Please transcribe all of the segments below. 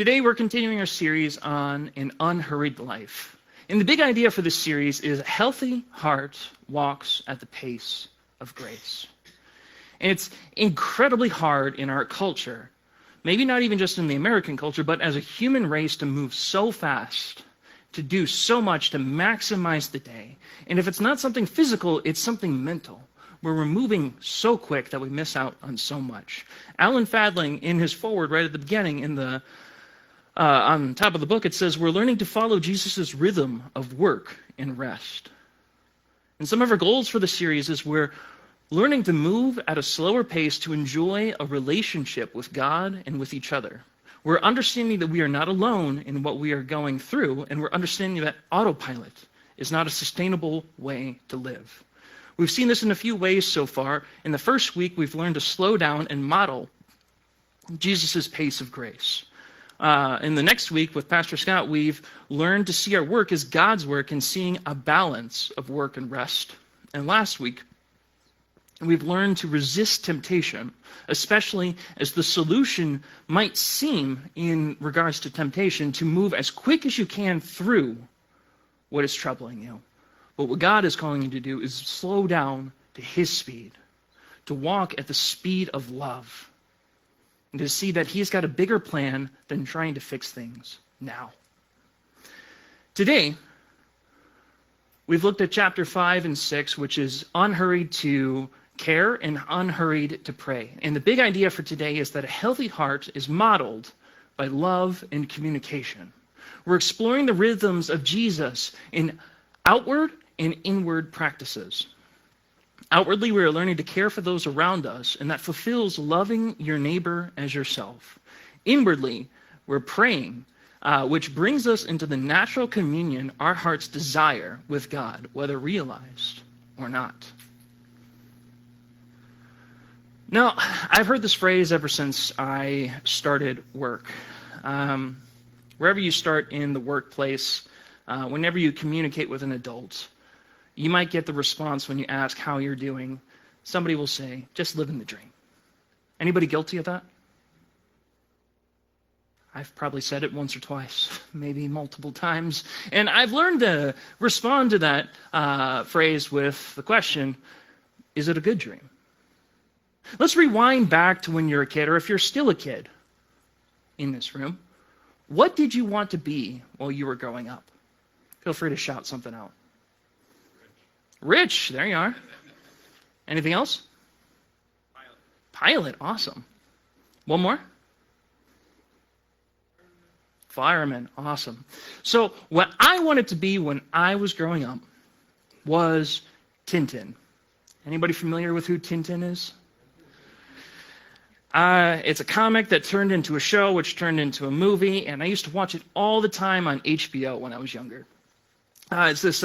Today we're continuing our series on an unhurried life. And the big idea for this series is a healthy heart walks at the pace of grace. And it's incredibly hard in our culture, maybe not even just in the American culture, but as a human race to move so fast, to do so much, to maximize the day. And if it's not something physical, it's something mental, where we're moving so quick that we miss out on so much. Alan Fadling, in his foreword right at the beginning, on top of the book, it says, we're learning to follow Jesus' rhythm of work and rest. And some of our goals for the series is we're learning to move at a slower pace to enjoy a relationship with God and with each other. We're understanding that we are not alone in what we are going through, and we're understanding that autopilot is not a sustainable way to live. We've seen this in a few ways so far. In the first week, we've learned to slow down and model Jesus' pace of grace. In the next week with Pastor Scott, we've learned to see our work as God's work and seeing a balance of work and rest. And last week, we've learned to resist temptation, especially as the solution might seem in regards to temptation to move as quick as you can through what is troubling you. But what God is calling you to do is slow down to His speed, to walk at the speed of love, and to see that He's got a bigger plan than trying to fix things now. Today, we've looked at chapter 5 and 6, which is unhurried to care and unhurried to pray. And the big idea for today is that a healthy heart is modeled by love and communication. We're exploring the rhythms of Jesus in outward and inward practices. Outwardly, we are learning to care for those around us, and that fulfills loving your neighbor as yourself. Inwardly, we're praying, which brings us into the natural communion our hearts desire with God, whether realized or not. Now, I've heard this phrase ever since I started work. Wherever you start in the workplace, whenever you communicate with an adult, you might get the response when you ask how you're doing. Somebody will say, just living the dream. Anybody guilty of that? I've probably said it once or twice, maybe multiple times. And I've learned to respond to that phrase with the question, is it a good dream? Let's rewind back to when you're a kid, or if you're still a kid in this room. What did you want to be while you were growing up? Feel free to shout something out. Rich, there you are. Anything else? Pilot, awesome. One more? Fireman, awesome. So what I wanted to be when I was growing up was Tintin. Anybody familiar with who Tintin is? It's a comic that turned into a show, which turned into a movie, and I used to watch it all the time on HBO when I was younger. It's this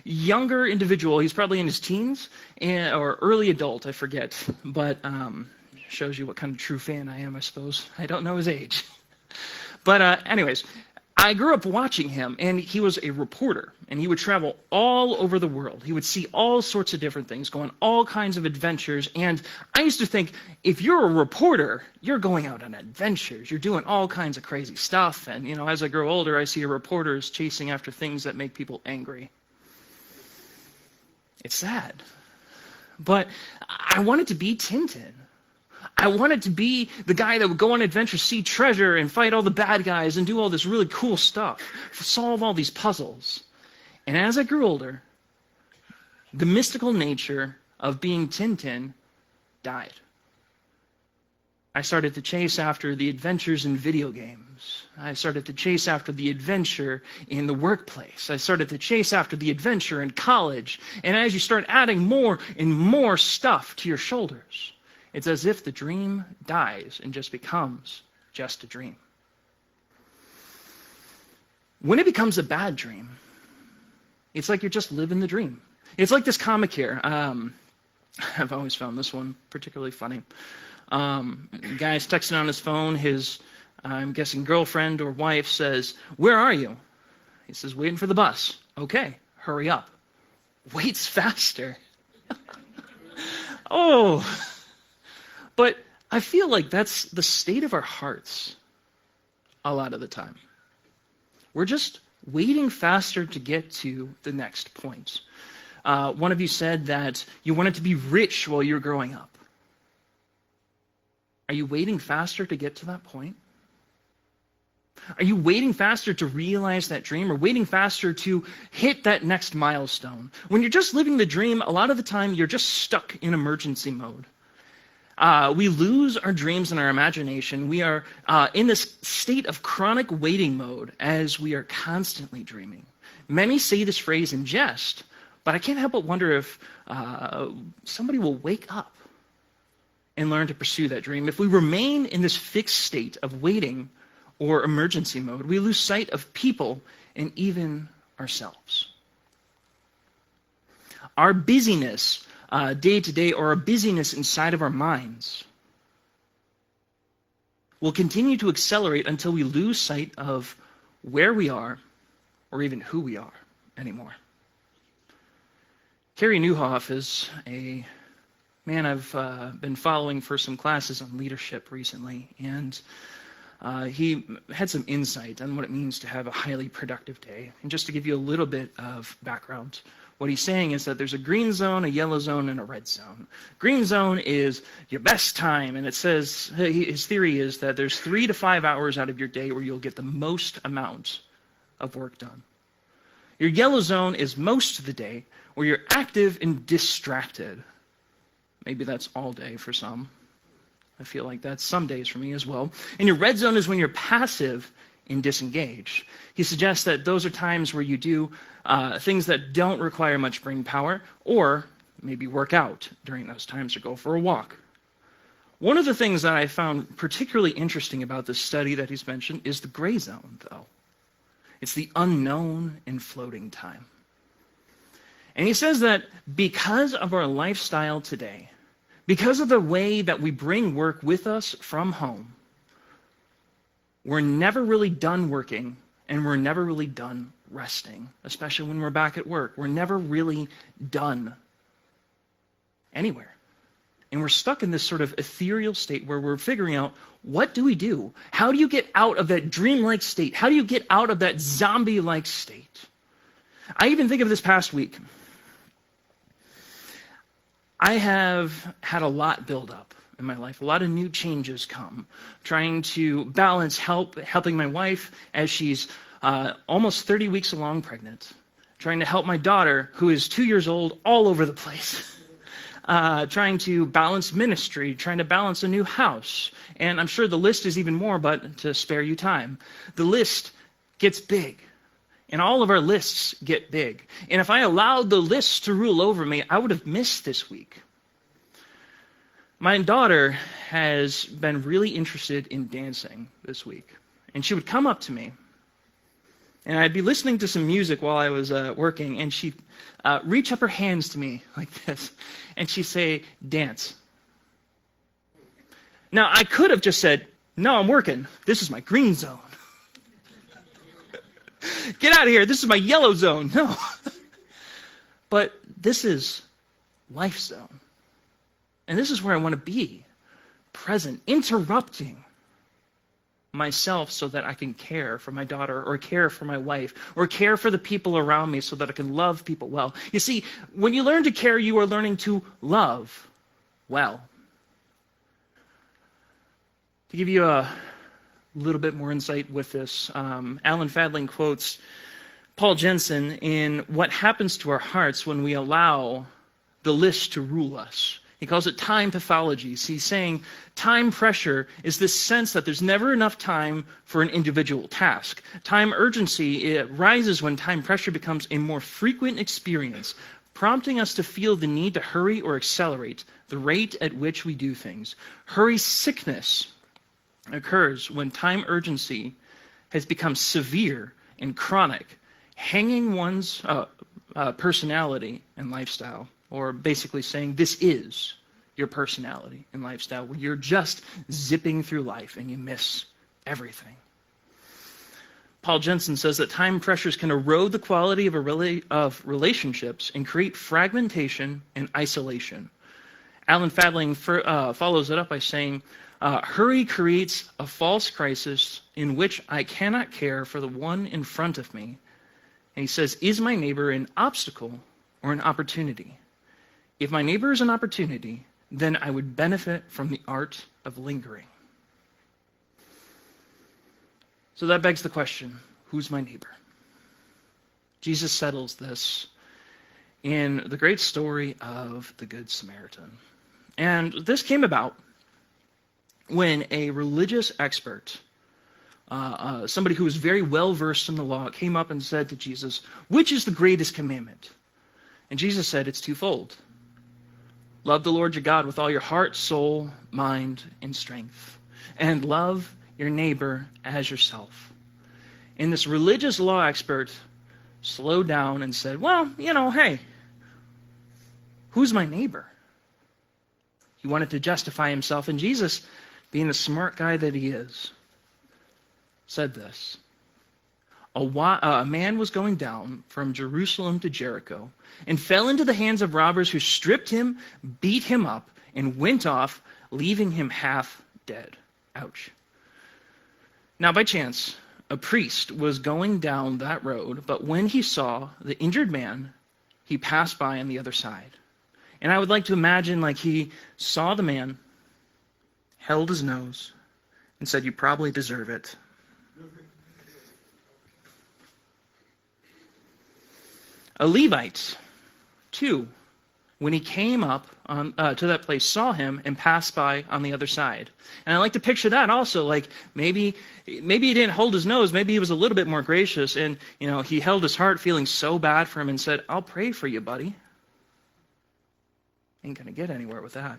younger individual. He's probably in his teens or early adult, I forget. But shows you what kind of true fan I am, I suppose. I don't know his age. But anyways, I grew up watching him, and he was a reporter, and he would travel all over the world. He would see all sorts of different things, go on all kinds of adventures, and I used to think, if you're a reporter, you're going out on adventures. You're doing all kinds of crazy stuff, and as I grow older, I see reporters chasing after things that make people angry. It's sad. But I wanted to be Tintin. I wanted to be the guy that would go on adventures, see treasure, and fight all the bad guys, and do all this really cool stuff, solve all these puzzles. And as I grew older, the mystical nature of being Tintin died. I started to chase after the adventures in video games. I started to chase after the adventure in the workplace. I started to chase after the adventure in college. And as you start adding more and more stuff to your shoulders, it's as if the dream dies and just becomes just a dream. When it becomes a bad dream, it's like you're just living the dream. It's like this comic here. I've always found this one particularly funny. The guy's texting on his phone. His, I'm guessing, girlfriend or wife says, "Where are you?" He says, "Waiting for the bus." "Okay, hurry up." Waits faster. Oh. But I feel like that's the state of our hearts a lot of the time. We're just waiting faster to get to the next point. One of you said that you wanted to be rich while you're growing up. Are you waiting faster to get to that point? Are you waiting faster to realize that dream, or waiting faster to hit that next milestone? When you're just living the dream, a lot of the time you're just stuck in emergency mode. We lose our dreams and our imagination. We are in this state of chronic waiting mode as we are constantly dreaming. Many say this phrase in jest, but I can't help but wonder if somebody will wake up and learn to pursue that dream. If we remain in this fixed state of waiting or emergency mode, we lose sight of people and even ourselves. Our busyness day to day, or our busyness inside of our minds, will continue to accelerate until we lose sight of where we are or even who we are anymore. Carey Nieuwhof is a man I've been following for some classes on leadership recently, and he had some insight on what it means to have a highly productive day. And just to give you a little bit of background, what he's saying is that there's a green zone, a yellow zone, and a red zone. Green zone is your best time, and it says, his theory is that there's 3 to 5 hours out of your day where you'll get the most amount of work done. Your yellow zone is most of the day where you're active and distracted. Maybe that's all day for some. I feel like that's some days for me as well. And your red zone is when you're passive and disengaged. He suggests that those are times where you do things that don't require much brain power, or maybe work out during those times or go for a walk. One of the things that I found particularly interesting about this study that he's mentioned is the gray zone, though. It's the unknown and floating time. And he says that because of our lifestyle today, because of the way that we bring work with us from home, we're never really done working, and we're never really done resting, especially when we're back at work. We're never really done anywhere. And we're stuck in this sort of ethereal state where we're figuring out, what do we do? How do you get out of that dreamlike state? How do you get out of that zombie-like state? I even think of this past week. I have had a lot build up in my life, a lot of new changes come, trying to balance helping my wife as she's almost 30 weeks along pregnant, trying to help my daughter, who is 2 years old, all over the place, trying to balance ministry, trying to balance a new house. And I'm sure the list is even more, but to spare you time, the list gets big. And all of our lists get big. And if I allowed the lists to rule over me, I would have missed this week. My daughter has been really interested in dancing this week. And she would come up to me, and I'd be listening to some music while I was working, and she'd reach up her hands to me like this, and she'd say, "Dance." Now, I could have just said, "No, I'm working. This is my green zone. Get out of here. This is my yellow zone." No. But this is life zone. And this is where I want to be, present, interrupting myself so that I can care for my daughter, or care for my wife, or care for the people around me so that I can love people well. You see, when you learn to care, you are learning to love well. To give you a little bit more insight with this, Alan Fadling quotes Paul Jensen in What Happens to Our Hearts When We Allow the List to Rule Us. He calls it time pathology. So he's saying time pressure is this sense that there's never enough time for an individual task. Time urgency, it rises when time pressure becomes a more frequent experience, prompting us to feel the need to hurry or accelerate the rate at which we do things. Hurry sickness occurs when time urgency has become severe and chronic, hanging one's personality and lifestyle, or basically saying this is your personality and lifestyle, where you're just zipping through life and you miss everything. Paul Jensen says that time pressures can erode the quality of relationships and create fragmentation and isolation. Alan Fadling follows it up by saying, Hurry creates a false crisis in which I cannot care for the one in front of me. And he says, is my neighbor an obstacle or an opportunity? If my neighbor is an opportunity, then I would benefit from the art of lingering. So that begs the question, who's my neighbor? Jesus settles this in the great story of the Good Samaritan. And this came about when a religious expert, somebody who was very well versed in the law, came up and said to Jesus, which is the greatest commandment? And Jesus said, it's twofold. Love the Lord your God with all your heart, soul, mind, and strength. And love your neighbor as yourself. And this religious law expert slowed down and said, well, hey, who's my neighbor? He wanted to justify himself. And Jesus, being the smart guy that he is, said this. A man was going down from Jerusalem to Jericho and fell into the hands of robbers who stripped him, beat him up, and went off, leaving him half dead. Ouch. Now, by chance, a priest was going down that road, but when he saw the injured man, he passed by on the other side. And I would like to imagine like he saw the man, held his nose, and said, you probably deserve it. A Levite, too, when he came up to that place, saw him and passed by on the other side. And I like to picture that also, like maybe he didn't hold his nose, maybe he was a little bit more gracious, and he held his heart feeling so bad for him and said, I'll pray for you, buddy. Ain't gonna get anywhere with that.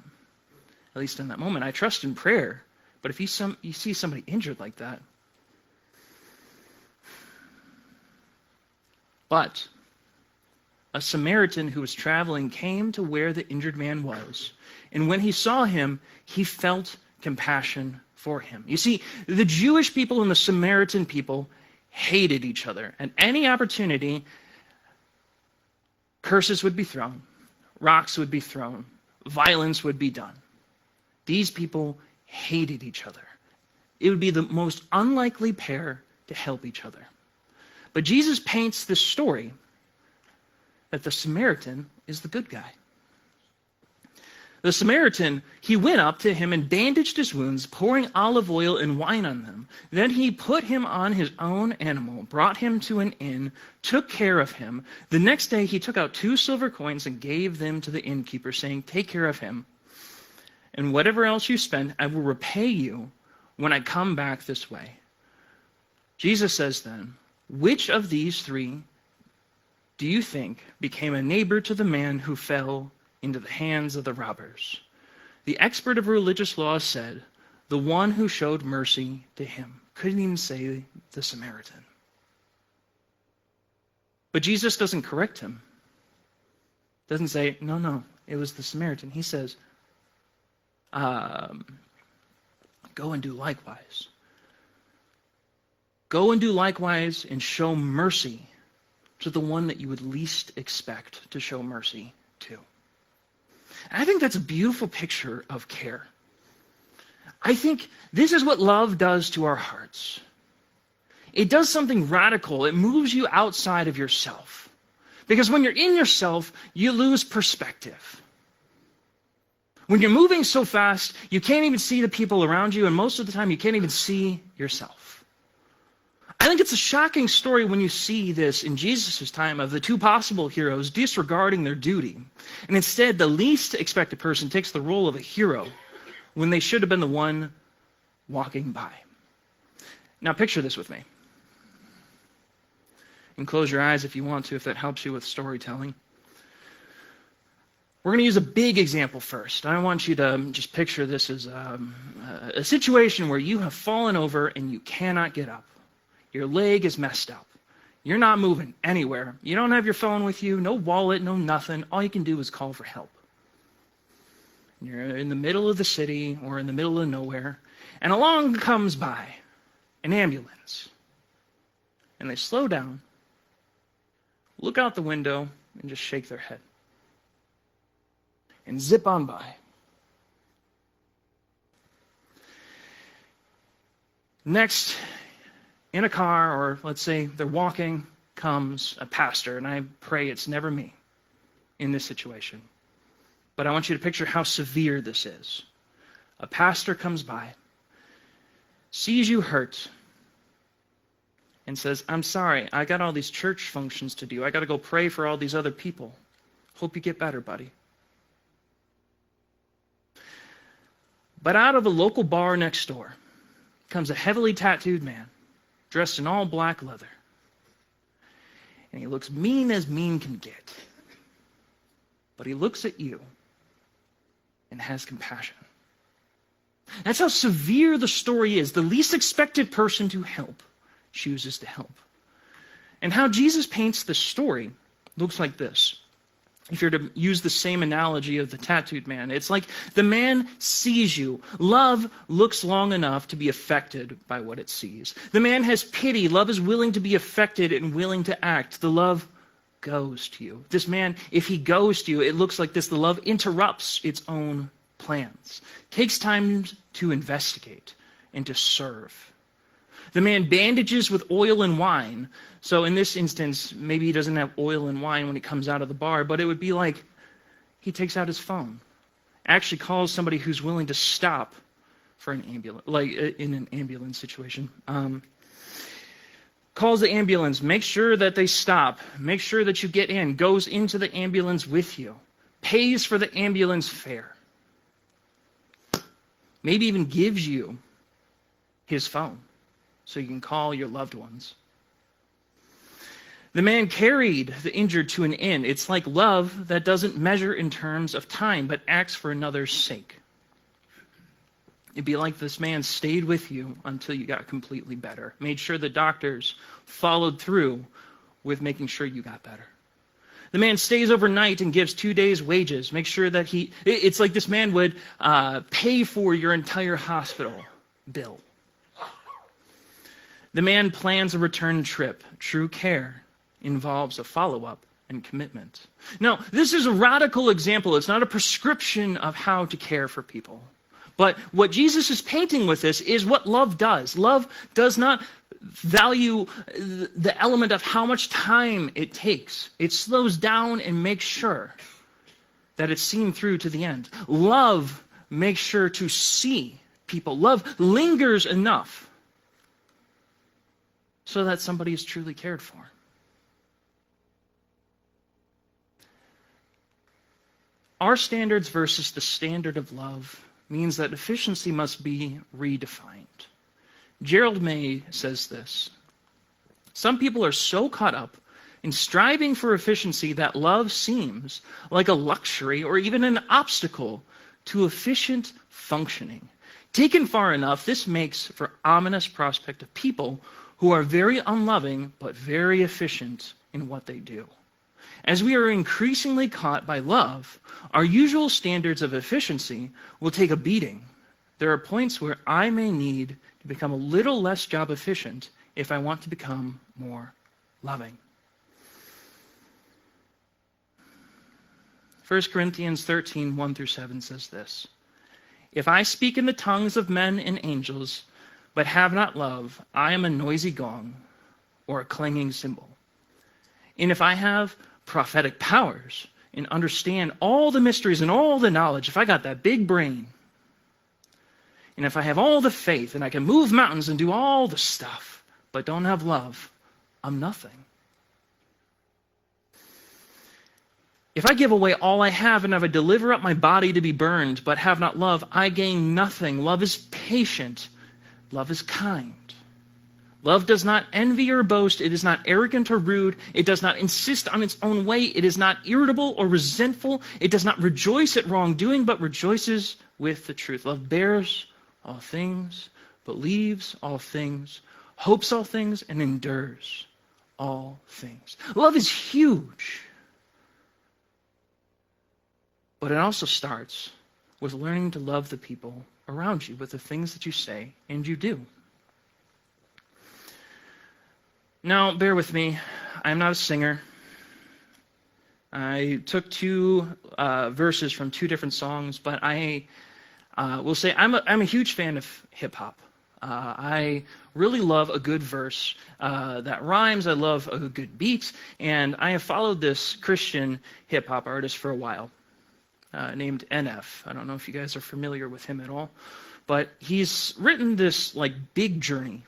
At least in that moment. I trust in prayer, but if you see somebody injured like that. But a Samaritan who was traveling came to where the injured man was. And when he saw him, he felt compassion for him. You see, the Jewish people and the Samaritan people hated each other. At any opportunity, curses would be thrown, rocks would be thrown, violence would be done. These people hated each other. It would be the most unlikely pair to help each other. But Jesus paints this story that the Samaritan is the good guy. The Samaritan, he went up to him and bandaged his wounds, pouring olive oil and wine on them. Then he put him on his own animal, brought him to an inn, took care of him. The next day he took out 2 silver coins and gave them to the innkeeper, saying, take care of him, and whatever else you spend, I will repay you when I come back this way. Jesus says then, which of these 3 do you think became a neighbor to the man who fell into the hands of the robbers? The expert of religious law said, the one who showed mercy to him. Couldn't even say the Samaritan. But Jesus doesn't correct him. Doesn't say, no, it was the Samaritan. He says, go and do likewise. Go and do likewise and show mercy to the one that you would least expect to show mercy to. And I think that's a beautiful picture of care. I think this is what love does to our hearts. It does something radical. It moves you outside of yourself. Because when you're in yourself, you lose perspective. When you're moving so fast, you can't even see the people around you, and most of the time you can't even see yourself. I think it's a shocking story when you see this in Jesus' time of the 2 possible heroes disregarding their duty. And instead, the least expected person takes the role of a hero when they should have been the one walking by. Now picture this with me. And close your eyes if you want to, if that helps you with storytelling. We're going to use a big example first. I want you to just picture this as a situation where you have fallen over and you cannot get up. Your leg is messed up. You're not moving anywhere. You don't have your phone with you, no wallet, no nothing. All you can do is call for help. You're in the middle of the city or in the middle of nowhere, and along comes by an ambulance. And they slow down, look out the window, and just shake their head. And zip on by. Next, in a car, or let's say they're walking, comes a pastor, and I pray it's never me in this situation. But I want you to picture how severe this is. A pastor comes by, sees you hurt, and says, I'm sorry, I got all these church functions to do. I got to go pray for all these other people. Hope you get better, buddy. But out of a local bar next door comes a heavily tattooed man, dressed in all black leather. And he looks mean as mean can get. But he looks at you and has compassion. That's how severe the story is. The least expected person to help chooses to help. And how Jesus paints the story looks like this. If you're to use the same analogy of the tattooed man, it's like the man sees you. Love looks long enough to be affected by what it sees. The man has pity. Love is willing to be affected and willing to act. The love goes to you. This man, if he goes to you, it looks like this. The love interrupts its own plans, takes time to investigate and to serve. The man bandages with oil and wine. So in this instance, maybe he doesn't have oil and wine when he comes out of the bar, but it would be like he takes out his phone, actually calls somebody who's willing to stop for an ambulance, like in an ambulance situation. Calls the ambulance, makes sure that they stop, makes sure that you get in, goes into the ambulance with you, pays for the ambulance fare, maybe even gives you his phone so you can call your loved ones. The man carried the injured to an inn. It's like love that doesn't measure in terms of time, but acts for another's sake. It'd be like this man stayed with you until you got completely better, made sure the doctors followed through with making sure you got better. The man stays overnight and gives 2 days' wages, make sure that it's like this man would pay for your entire hospital bill. The man plans a return trip. True care involves a follow-up and commitment. Now, this is a radical example. It's not a prescription of how to care for people. But what Jesus is painting with this is what love does. Love does not value the element of how much time it takes. It slows down and makes sure that it's seen through to the end. Love makes sure to see people. Love lingers enough so that somebody is truly cared for. Our standards versus the standard of love means that efficiency must be redefined. Gerald May says this: some people are so caught up in striving for efficiency that love seems like a luxury or even an obstacle to efficient functioning. Taken far enough, this makes for ominous prospect of people who are very unloving but very efficient in what they do. As we are increasingly caught by love, our usual standards of efficiency will take a beating. There are points where I may need to become a little less job efficient if I want to become more loving. 1 Corinthians 13, 1-7 says this: if I speak in the tongues of men and angels, but have not love, I am a noisy gong or a clanging cymbal. And if I have prophetic powers and understand all the mysteries and all the knowledge, if I got that big brain, and if I have all the faith and I can move mountains and do all the stuff, but don't have love, I'm nothing. If I give away all I have and if I deliver up my body to be burned, but have not love, I gain nothing. Love is patient. Love is kind. Love does not envy or boast. It is not arrogant or rude. It does not insist on its own way. It is not irritable or resentful. It does not rejoice at wrongdoing, but rejoices with the truth. Love bears all things, believes all things, hopes all things, and endures all things. Love is huge. But it also starts with learning to love the people around you with the things that you say and you do. Now, bear with me. I'm not a singer. I took two verses from two different songs, but I will say I'm a huge fan of hip hop. I really love a good verse that rhymes. I love a good beat. And I have followed this Christian hip-hop artist for a while named NF. I don't know if you guys are familiar with him at all. But he's written this big journey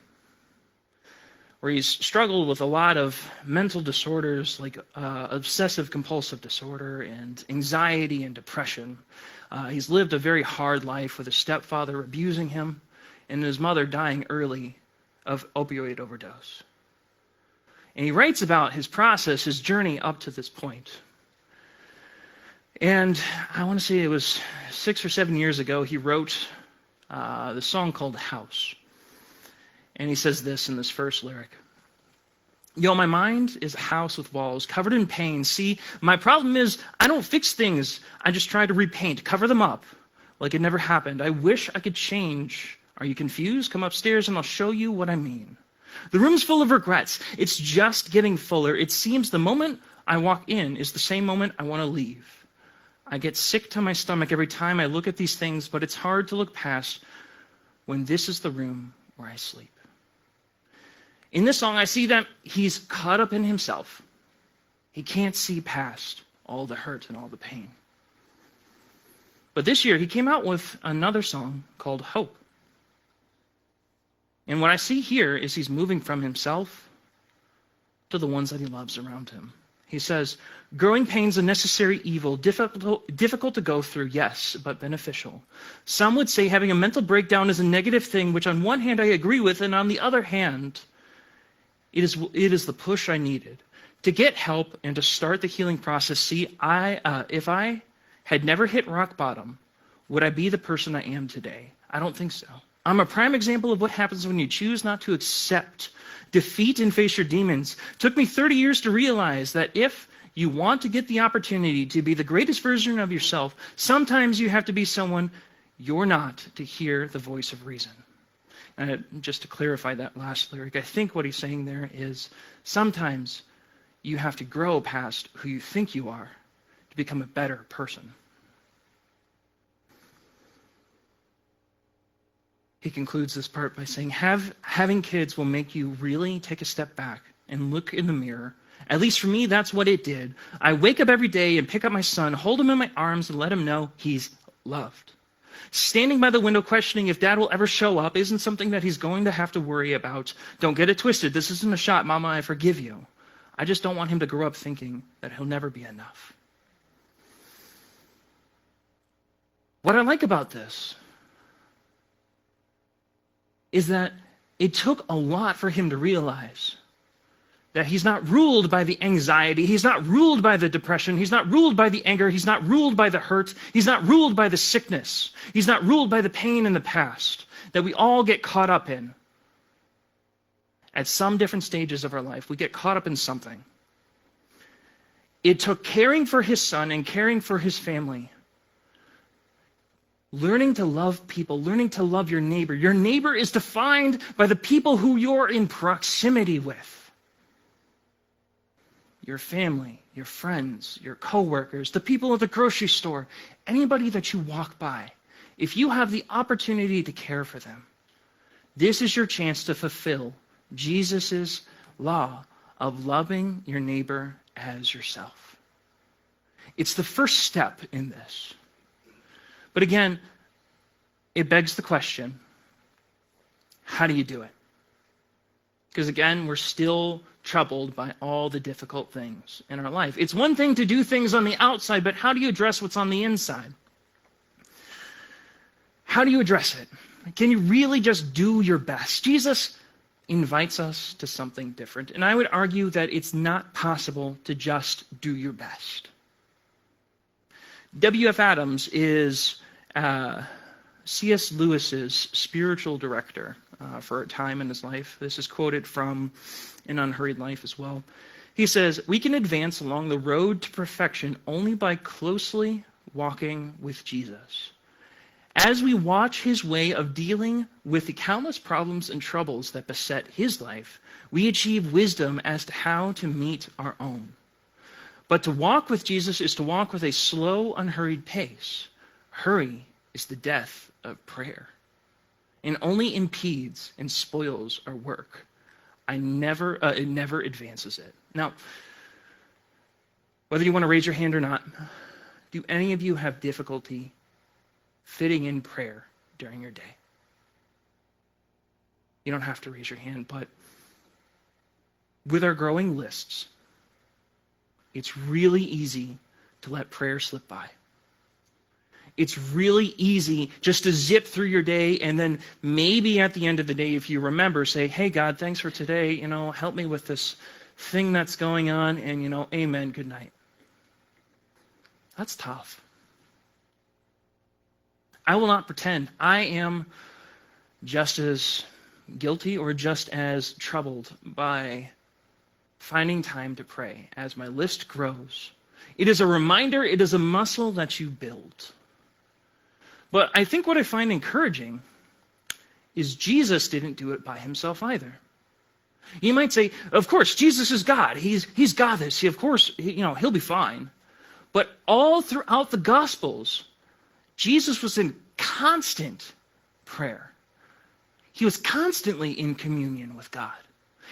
where he's struggled with a lot of mental disorders like obsessive compulsive disorder and anxiety and depression. He's lived a very hard life with his stepfather abusing him and his mother dying early of opioid overdose. And he writes about his process, his journey up to this point. And I want to say it was 6 or 7 years ago, he wrote the song called House. And he says this in this first lyric. Yo, my mind is a house with walls covered in pain. See, my problem is I don't fix things. I just try to repaint, cover them up like it never happened. I wish I could change. Are you confused? Come upstairs and I'll show you what I mean. The room's full of regrets. It's just getting fuller. It seems the moment I walk in is the same moment I want to leave. I get sick to my stomach every time I look at these things, but it's hard to look past when this is the room where I sleep. In this song, I see that he's caught up in himself. He can't see past all the hurt and all the pain. But this year, he came out with another song called Hope. And what I see here is he's moving from himself to the ones that he loves around him. He says, growing pain's a necessary evil, difficult to go through, yes, but beneficial. Some would say having a mental breakdown is a negative thing, which on one hand I agree with, and on the other hand, it is the push I needed to get help and to start the healing process. See, if I had never hit rock bottom, would I be the person I am today? I don't think so. I'm a prime example of what happens when you choose not to accept defeat and face your demons. It took me 30 years to realize that if you want to get the opportunity to be the greatest version of yourself, sometimes you have to be someone you're not to hear the voice of reason. And just to clarify that last lyric, I think what he's saying there is sometimes you have to grow past who you think you are to become a better person. He concludes this part by saying, having kids will make you really take a step back and look in the mirror. At least for me, that's what it did. I wake up every day and pick up my son, hold him in my arms, and let him know he's loved. Standing by the window questioning if dad will ever show up isn't something that he's going to have to worry about. Don't get it twisted. This isn't a shot, Mama, I forgive you. I just don't want him to grow up thinking that he'll never be enough. What I like about this is that it took a lot for him to realize that he's not ruled by the anxiety, he's not ruled by the depression, he's not ruled by the anger, he's not ruled by the hurt, he's not ruled by the sickness, he's not ruled by the pain in the past that we all get caught up in. At some different stages of our life, we get caught up in something. It took caring for his son and caring for his family, learning to love people, learning to love your neighbor. Your neighbor is defined by the people who you're in proximity with. Your family, your friends, your coworkers, the people at the grocery store, anybody that you walk by. If you have the opportunity to care for them, this is your chance to fulfill Jesus' law of loving your neighbor as yourself. It's the first step in this. But again, it begs the question, how do you do it? Because again, we're still troubled by all the difficult things in our life. It's one thing to do things on the outside, but how do you address what's on the inside? How do you address it? Can you really just do your best? Jesus invites us to something different, and I would argue that it's not possible to just do your best. W.F. Adams is C.S. Lewis's spiritual director for a time in his life. This is quoted from An Unhurried Life as well. He says, "We can advance along the road to perfection only by closely walking with Jesus. As we watch his way of dealing with the countless problems and troubles that beset his life, we achieve wisdom as to how to meet our own. But to walk with Jesus is to walk with a slow, unhurried pace. Hurry is the death of prayer." and only impedes and spoils our work. It never advances it. Now, whether you want to raise your hand or not, do any of you have difficulty fitting in prayer during your day? You don't have to raise your hand, but with our growing lists, it's really easy to let prayer slip by. It's really easy just to zip through your day, and then maybe at the end of the day, if you remember, say, hey, God, thanks for today. Help me with this thing that's going on, and, amen, good night. That's tough. I will not pretend I am just as guilty or just as troubled by finding time to pray as my list grows. It is a reminder, it is a muscle that you build. But I think what I find encouraging is Jesus didn't do it by himself either. You might say, of course, Jesus is God. He's got this. Of course, he'll be fine. But all throughout the Gospels, Jesus was in constant prayer. He was constantly in communion with God.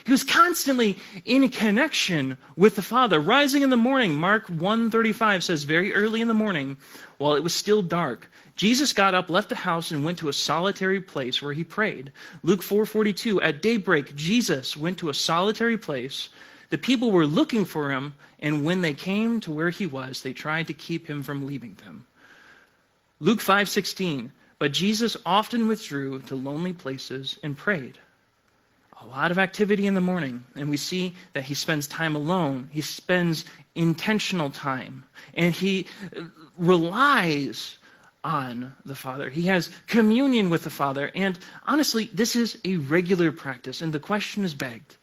He was constantly in connection with the Father. Rising in the morning, Mark 1:35 says, very early in the morning, while it was still dark, Jesus got up, left the house, and went to a solitary place where he prayed. Luke 4:42, at daybreak, Jesus went to a solitary place. The people were looking for him, and when they came to where he was, they tried to keep him from leaving them. Luke 5:16, but Jesus often withdrew to lonely places and prayed. A lot of activity in the morning, and we see that he spends time alone. He spends intentional time, and he relies on the Father. He has communion with the Father, and honestly, this is a regular practice, and the question is begged.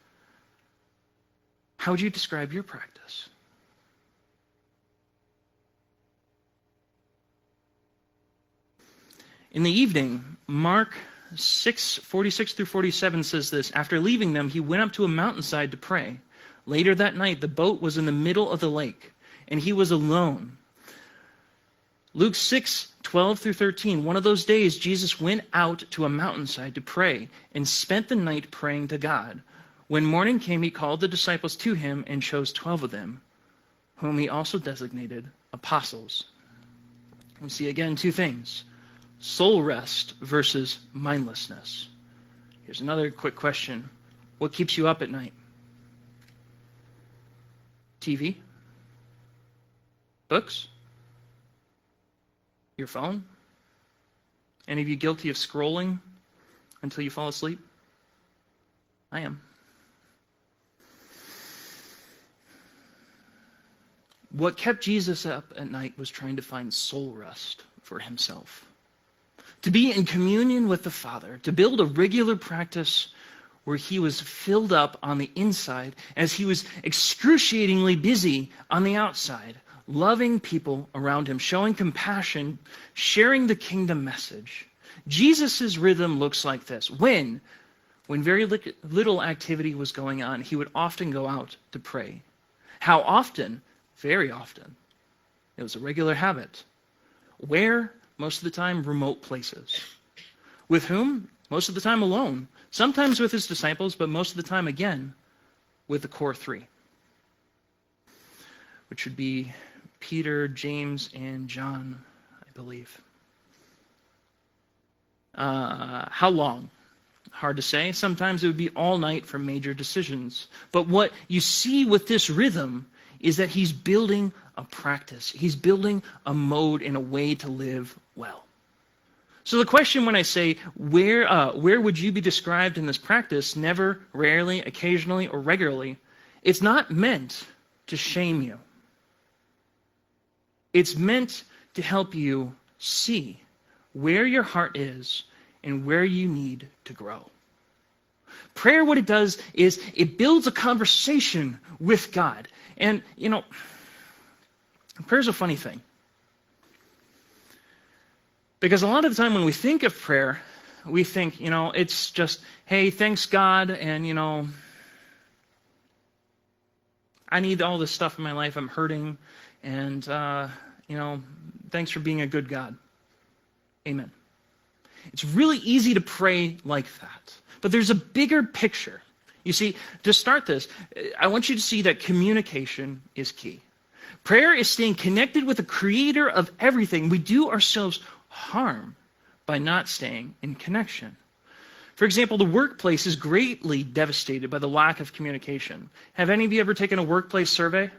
How would you describe your practice? In the evening, Mark 6:46 through 47 says this, after leaving them, he went up to a mountainside to pray. Later that night, the boat was in the middle of the lake, and he was alone. Luke 6:12 through 13, one of those days, Jesus went out to a mountainside to pray and spent the night praying to God. When morning came, he called the disciples to him and chose 12 of them, whom he also designated apostles. We see again two things. Soul rest versus mindlessness. Here's another quick question. What keeps you up at night? TV? Books? Your phone? Any of you guilty of scrolling until you fall asleep? I am. What kept Jesus up at night was trying to find soul rest for himself. To be in communion with the Father, to build a regular practice where he was filled up on the inside as he was excruciatingly busy on the outside, loving people around him, showing compassion, sharing the kingdom message. Jesus' rhythm looks like this. When very little activity was going on, he would often go out to pray. How often? Very often. It was a regular habit. Where? Most of the time, remote places. With whom? Most of the time alone. Sometimes with his disciples, but most of the time, again, with the core three, which would be Peter, James, and John, I believe. How long? Hard to say. Sometimes it would be all night for major decisions. But what you see with this rhythm is that he's building a practice. He's building a mode and a way to live well. So the question when I say, where would you be described in this practice? Never, rarely, occasionally, or regularly. It's not meant to shame you. It's meant to help you see where your heart is and where you need to grow. Prayer, what it does is it builds a conversation with God. And, prayer's a funny thing. Because a lot of the time when we think of prayer, we think, it's just, hey, thanks God, and, I need all this stuff in my life, I'm hurting, and, thanks for being a good God. Amen. It's really easy to pray like that. But there's a bigger picture. You see, to start this, I want you to see that communication is key. Prayer is staying connected with the creator of everything. We do ourselves harm by not staying in connection. For example, the workplace is greatly devastated by the lack of communication. Have any of you ever taken a workplace survey?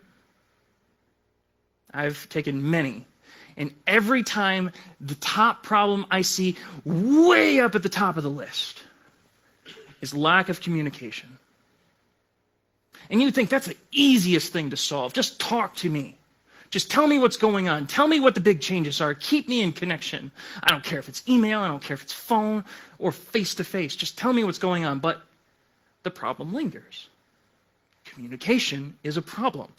I've taken many. And every time, the top problem I see way up at the top of the list is lack of communication. And you think that's the easiest thing to solve. Just talk to me. Just tell me what's going on. Tell me what the big changes are. Keep me in connection. I don't care if it's email. I don't care if it's phone or face-to-face. Just tell me what's going on. But the problem lingers. Communication is a problem.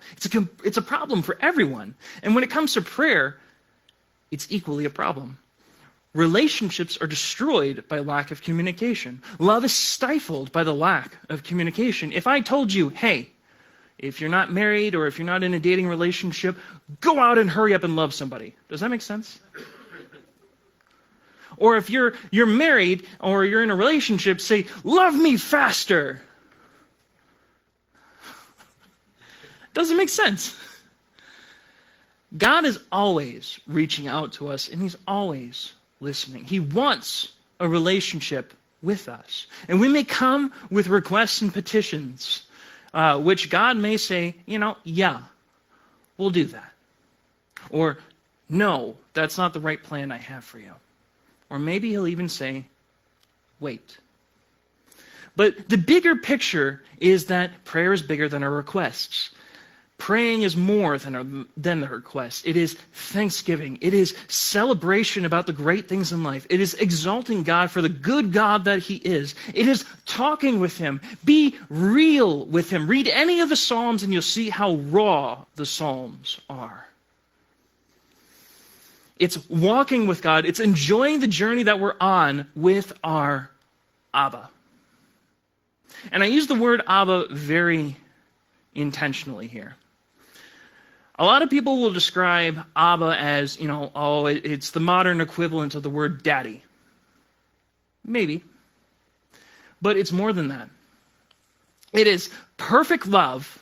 It's a problem for everyone. And when it comes to prayer, it's equally a problem. Relationships are destroyed by lack of communication. Love is stifled by the lack of communication. If I told you, hey, if you're not married or if you're not in a dating relationship, go out and hurry up and love somebody. Does that make sense? Or if you're married or you're in a relationship, say, love me faster. Doesn't make sense. God is always reaching out to us, and he's always listening. He wants a relationship with us. And we may come with requests and petitions, which God may say, yeah, we'll do that. Or, no, that's not the right plan I have for you. Or maybe he'll even say, wait. But the bigger picture is that prayer is bigger than our requests. Praying is more than the request. It is thanksgiving. It is celebration about the great things in life. It is exalting God for the good God that he is. It is talking with him. Be real with him. Read any of the Psalms and you'll see how raw the Psalms are. It's walking with God. It's enjoying the journey that we're on with our Abba. And I use the word Abba very intentionally here. A lot of people will describe Abba as, it's the modern equivalent of the word daddy. Maybe. But it's more than that. It is perfect love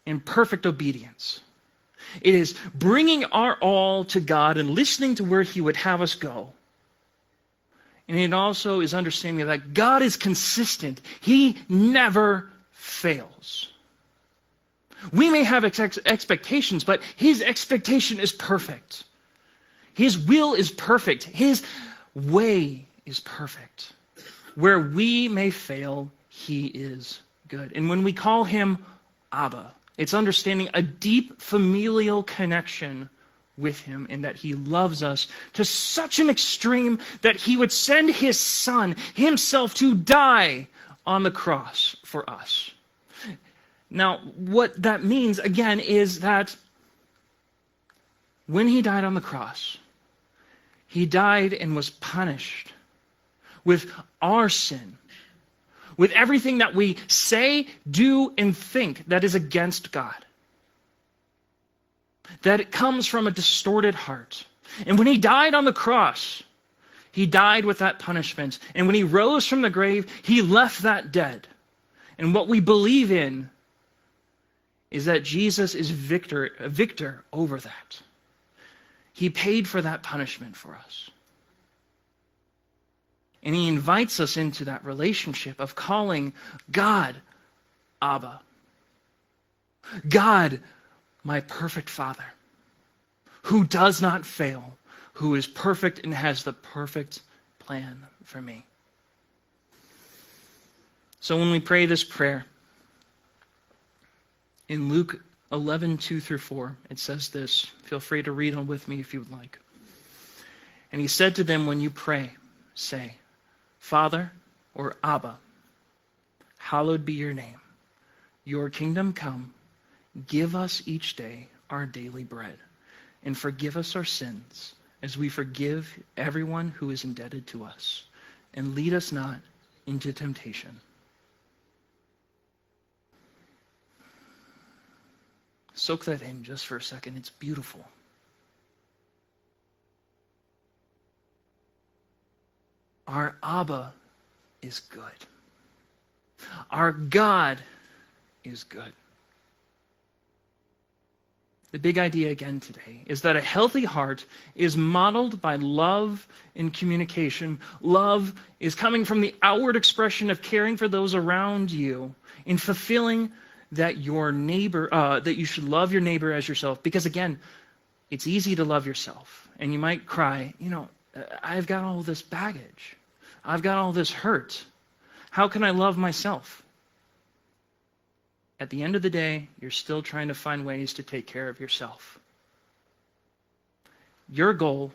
and perfect obedience. It is bringing our all to God and listening to where he would have us go. And it also is understanding that God is consistent. He never fails. We may have expectations, but his expectation is perfect. His will is perfect. His way is perfect. Where we may fail, he is good. And when we call him Abba, it's understanding a deep familial connection with him and that he loves us to such an extreme that he would send his son himself to die on the cross for us. Now, what that means, again, is that when he died on the cross, he died and was punished with our sin, with everything that we say, do, and think that is against God. That it comes from a distorted heart. And when he died on the cross, he died with that punishment. And when he rose from the grave, he left that dead. And what we believe in is that Jesus is a victor over that. He paid for that punishment for us. And he invites us into that relationship of calling God Abba. God, my perfect Father, who does not fail, who is perfect and has the perfect plan for me. So when we pray this prayer, in Luke 11:2-4, it says this. Feel free to read on with me if you would like. And he said to them, when you pray, say, Father, or Abba, hallowed be your name. Your kingdom come. Give us each day our daily bread. And forgive us our sins, as we forgive everyone who is indebted to us. And lead us not into temptation. Soak that in just for a second. It's beautiful. Our Abba is good. Our God is good. The big idea again today is that a healthy heart is modeled by love and communication. Love is coming from the outward expression of caring for those around you in fulfilling that your neighbor, that you should love your neighbor as yourself. Because again, it's easy to love yourself. And you might cry, I've got all this baggage. I've got all this hurt. How can I love myself? At the end of the day, you're still trying to find ways to take care of yourself. Your goal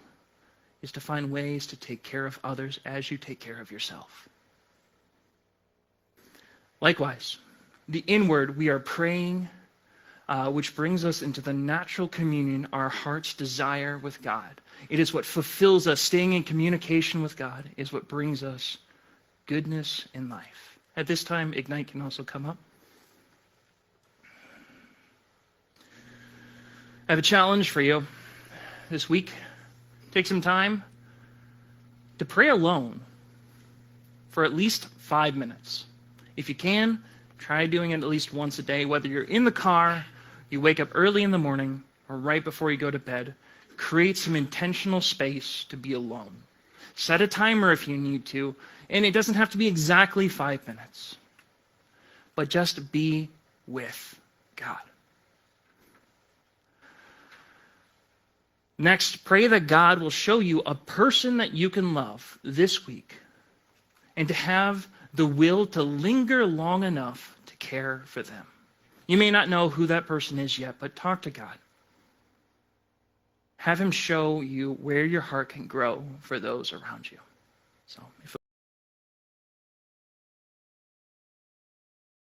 is to find ways to take care of others as you take care of yourself. Likewise, the inward, we are praying, which brings us into the natural communion our hearts desire with God. It is what fulfills us. Staying in communication with God is what brings us goodness in life. At this time, Ignite can also come up. I have a challenge for you this week. Take some time to pray alone for at least 5 minutes. If you can, try doing it at least once a day, whether you're in the car, you wake up early in the morning, or right before you go to bed. Create some intentional space to be alone. Set a timer if you need to, and it doesn't have to be exactly 5 minutes. But just be with God. Next, pray that God will show you a person that you can love this week and to have the will to linger long enough to care for them. You may not know who that person is yet, but talk to God. Have him show you where your heart can grow for those around you. So,